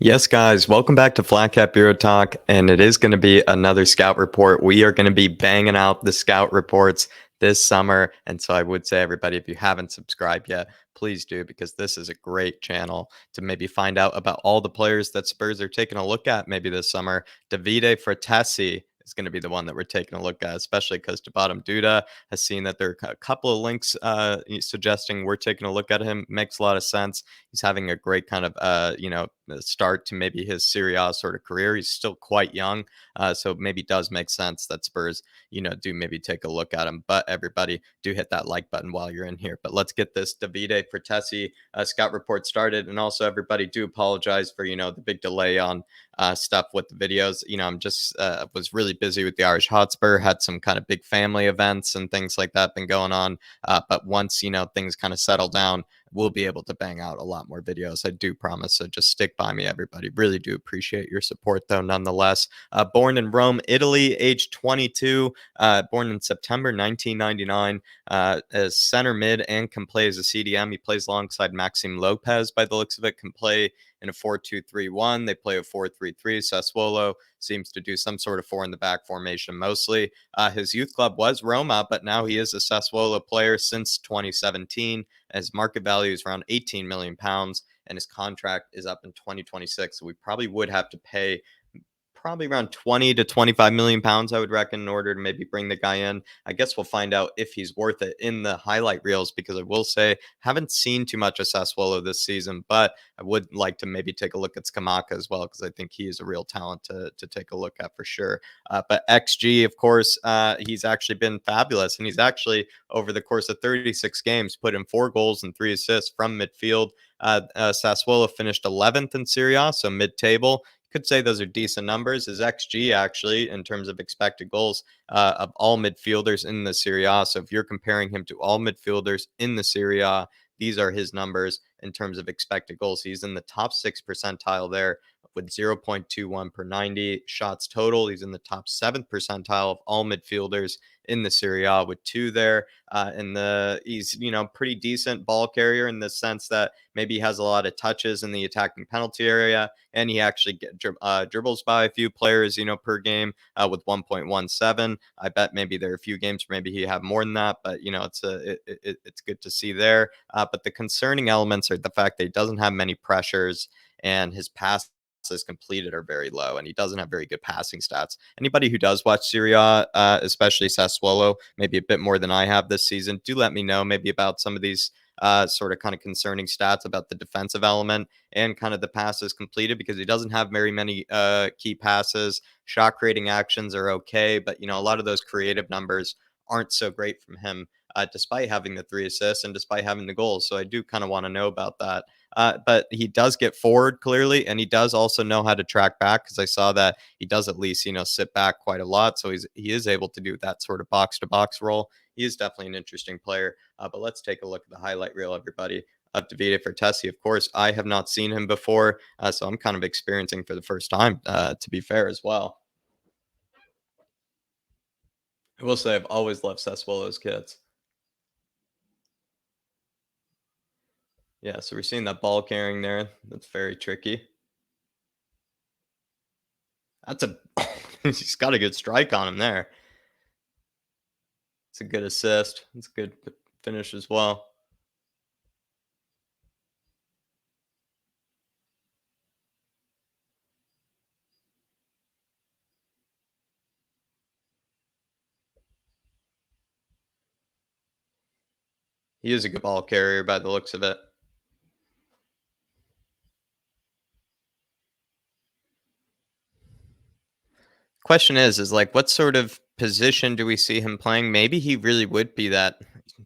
Yes, guys, welcome back to Flat Cap Bureau Talk, and it is going to be another scout report. We are going to be banging out the scout reports this summer, and so I would say, everybody, if you haven't subscribed yet, please do, because this is a great channel to maybe find out about all the players that Spurs are taking a look at maybe this summer. Davide Frattesi is going to be the one that we're taking a look at, especially because Tabata Duda has seen that there are a couple of links suggesting we're taking a look at him. Makes a lot of sense. He's having a great kind of start to maybe his Serie A sort of career. He's still quite young, so maybe does make sense that Spurs do maybe take a look at him. But everybody, do hit that like button while you're in here. But let's get this Davide Frattesi scout report started. And also, everybody, do apologize for the big delay on stuff with the videos. I'm just was really busy with the Irish Hotspur, had some kind of big family events and things like that been going on. But once things kind of settle down, we'll be able to bang out a lot more videos. I do promise. So just stick by me, everybody. Really do appreciate your support, though, nonetheless. Born in Rome, Italy, age 22, born in September 1999, as center mid and can play as a CDM. He plays alongside Maxime Lopez by the looks of it, can play in a 4-2-3-1. They play a 4-3-3. Sassuolo seems to do some sort of four in the back formation mostly. His youth club was Roma, but now he is a Sassuolo player since 2017. His market value is around 18 million pounds, and his contract is up in 2026. So we probably would have to pay probably around 20 to 25 million pounds, I would reckon, in order to maybe bring the guy in. I guess we'll find out if he's worth it in the highlight reels, because I will say, haven't seen too much of Sassuolo this season, but I would like to maybe take a look at Skamaka as well, because I think he is a real talent to take a look at for sure. But XG, of course, he's actually been fabulous, and he's actually, over the course of 36 games, put in 4 goals and 3 assists from midfield. Sassuolo finished 11th in Serie A, so mid-table. Could say those are decent numbers. His XG, actually, in terms of expected goals of all midfielders in the Serie A. So if you're comparing him to all midfielders in the Serie A, these are his numbers in terms of expected goals. He's in the top 6 percentile there with 0.21 per 90 shots total. He's in the top 7th percentile of all midfielders in the Serie A with 2 there. He's pretty decent ball carrier in the sense that maybe he has a lot of touches in the attacking penalty area, and he actually dribbles by a few players per game with 1.17. I bet maybe there are a few games where maybe he have more than that, but it's good to see there. But the concerning elements are the fact that he doesn't have many pressures, and his passes completed are very low, and he doesn't have very good passing stats. Anybody who does watch Serie A, especially Sassuolo, maybe a bit more than I have this season, do let me know maybe about some of these sort of kind of concerning stats about the defensive element and kind of the passes completed, because he doesn't have very many key passes. Shot creating actions are okay, but a lot of those creative numbers aren't so great from him, despite having the 3 assists and despite having the goals. So I do kind of want to know about that. But he does get forward clearly, and he does also know how to track back, because I saw that he does at least sit back quite a lot. So he is able to do that sort of box to box role. He is definitely an interesting player. But let's take a look at the highlight reel, everybody, of Davide Frattesi. Of course, I have not seen him before, so I'm kind of experiencing for the first time, to be fair as well. I will say I've always loved Sassuolo's kids. Yeah, so we're seeing that ball carrying there. That's very tricky. That's a he's got a good strike on him there. It's a good assist. It's a good finish as well. He is a good ball carrier by the looks of it. Question is like, what sort of position do we see him playing? Maybe he really would be that.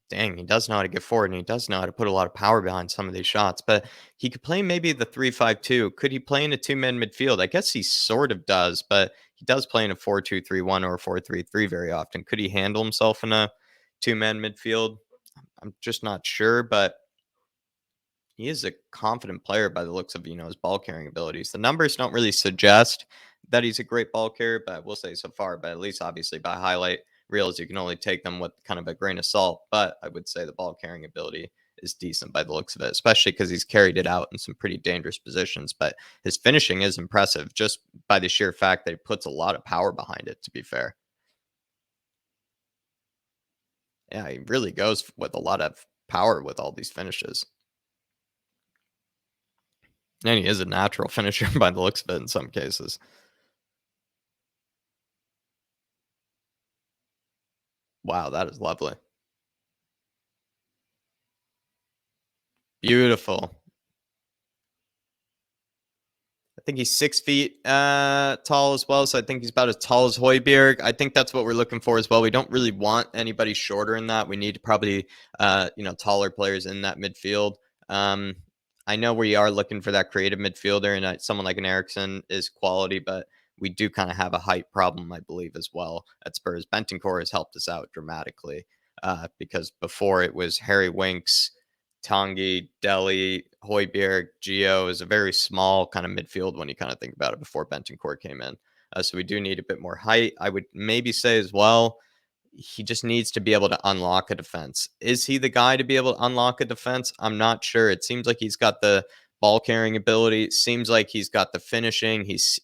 Dang, he does know how to get forward, and he does know how to put a lot of power behind some of these shots. But he could play maybe the 3-5-2. Could he play in a two-man midfield? I guess he sort of does, but he does play in a 4-2-3-1 or a 4-3-3 very often. Could he handle himself in a two-man midfield? I'm just not sure, but he is a confident player by the looks of his ball carrying abilities. The numbers don't really suggest that he's a great ball carrier, but we'll say so far. But at least, obviously, by highlight reels, you can only take them with kind of a grain of salt. But I would say the ball carrying ability is decent by the looks of it, especially because he's carried it out in some pretty dangerous positions. But his finishing is impressive just by the sheer fact that he puts a lot of power behind it, to be fair. Yeah, he really goes with a lot of power with all these finishes. And he is a natural finisher by the looks of it in some cases. Wow, that is lovely. Beautiful. I think he's 6 feet tall as well. So I think he's about as tall as Hoiberg. I think that's what we're looking for as well. We don't really want anybody shorter in that. We need probably taller players in that midfield. Um, I know we are looking for that creative midfielder, and someone like an Ericsson is quality, but we do kind of have a height problem, I believe, as well at Spurs. Bentancur has helped us out dramatically because before it was Harry Winks, Tanguy, Deli, Hoiberg, Gio is a very small kind of midfield when you kind of think about it before Bentancur came in. So we do need a bit more height. I would maybe say as well, he just needs to be able to unlock a defense. Is he the guy to be able to unlock a defense? I'm not sure. It seems like he's got the ball carrying ability. It seems like he's got the finishing. He's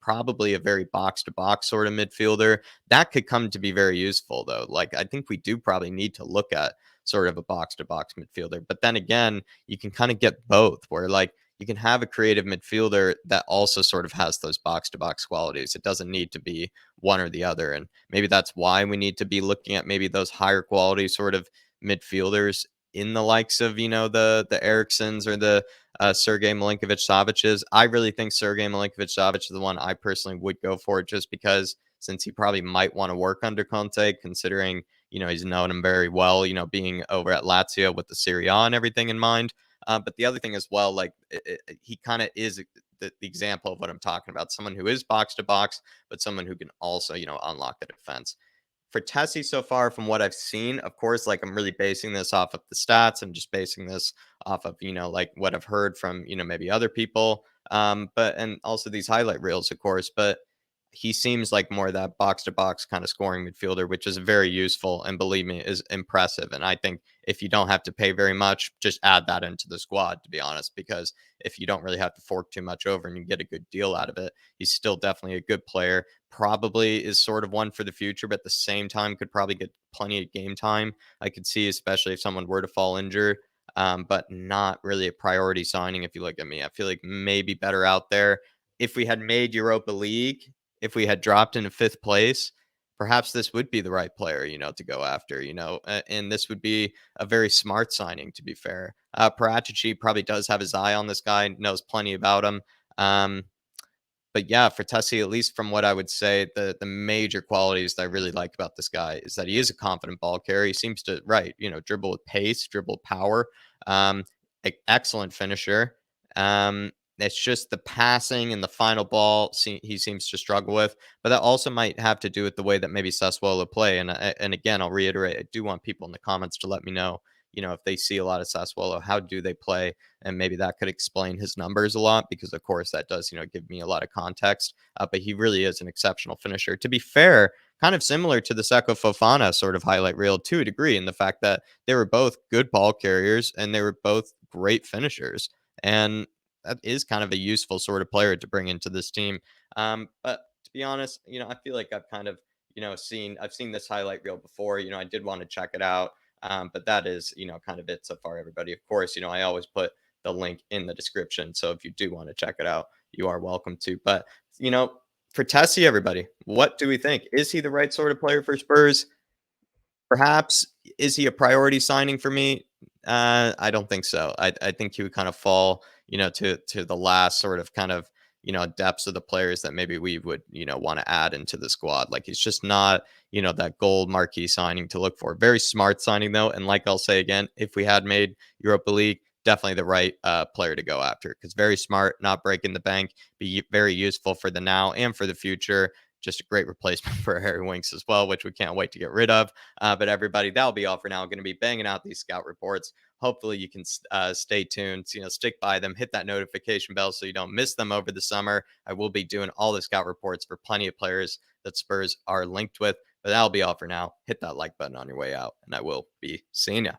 probably a very box to box sort of midfielder. That could come to be very useful though. Like I think we do probably need to look at sort of a box to box midfielder. But then again, you can kind of get both where like you can have a creative midfielder that also sort of has those box to box qualities. It doesn't need to be one or the other. And maybe that's why we need to be looking at maybe those higher quality sort of midfielders in the likes of, the Ericssons or the Sergei Milinkovic Savic's. I really think Sergei Milinkovic Savic is the one I personally would go for just because since he probably might want to work under Conte, considering, he's known him very well, being over at Lazio with the Serie A and everything in mind. But the other thing as well, like he kind of is the example of what I'm talking about. Someone who is box to box, but someone who can also, unlock the defense. For Tessie so far, from what I've seen, of course, like I'm really basing this off of the stats. I'm just basing this off of, like what I've heard from, maybe other people. But and also these highlight reels, of course. But he seems like more of that box to box kind of scoring midfielder, which is very useful and believe me, is impressive. And I think if you don't have to pay very much, just add that into the squad, to be honest, because if you don't really have to fork too much over and you get a good deal out of it, he's still definitely a good player. Probably is sort of one for the future, but at the same time could probably get plenty of game time. I could see, especially if someone were to fall injured, but not really a priority signing. If you look at me, I feel like maybe better out there. If we had made Europa League, if we had dropped into fifth place, perhaps this would be the right player, to go after, and this would be a very smart signing, to be fair. Paratici probably does have his eye on this guy, knows plenty about him. Um, but yeah, for Tessie, at least from what I would say, the major qualities that I really like about this guy is that he is a confident ball carrier. He seems to dribble with pace, dribble with power. Um, Excellent finisher. It's just the passing and the final ball he seems to struggle with, but that also might have to do with the way that maybe Sassuolo play. And again, I'll reiterate, I do want people in the comments to let me know, if they see a lot of Sassuolo, how do they play? And maybe that could explain his numbers a lot because, of course, that does, give me a lot of context. But he really is an exceptional finisher. To be fair, kind of similar to the Seko Fofana sort of highlight reel to a degree in the fact that they were both good ball carriers and they were both great finishers. And that is kind of a useful sort of player to bring into this team. But to be honest, I feel like I've kind of, I've seen this highlight reel before. I did want to check it out. But that is, kind of it so far, everybody. Of course, I always put the link in the description. So if you do want to check it out, you are welcome to. But, you know, for Tessie, everybody, what do we think? Is he the right sort of player for Spurs? Perhaps. Is he a priority signing for me? I don't think so. I think he would kind of fall, to the last sort of kind of, depths of the players that maybe we would, want to add into the squad. Like he's just not, that gold marquee signing to look for. Very smart signing though. And like I'll say again, if we had made Europa League, definitely the right player to go after because very smart, not breaking the bank, be very useful for the now and for the future. Just a great replacement for Harry Winks as well, which we can't wait to get rid of. But everybody, that'll be all for now. Going to be banging out these scout reports. Hopefully, you can stay tuned. Stick by them. Hit that notification bell so you don't miss them over the summer. I will be doing all the scout reports for plenty of players that Spurs are linked with. But that'll be all for now. Hit that like button on your way out, and I will be seeing you.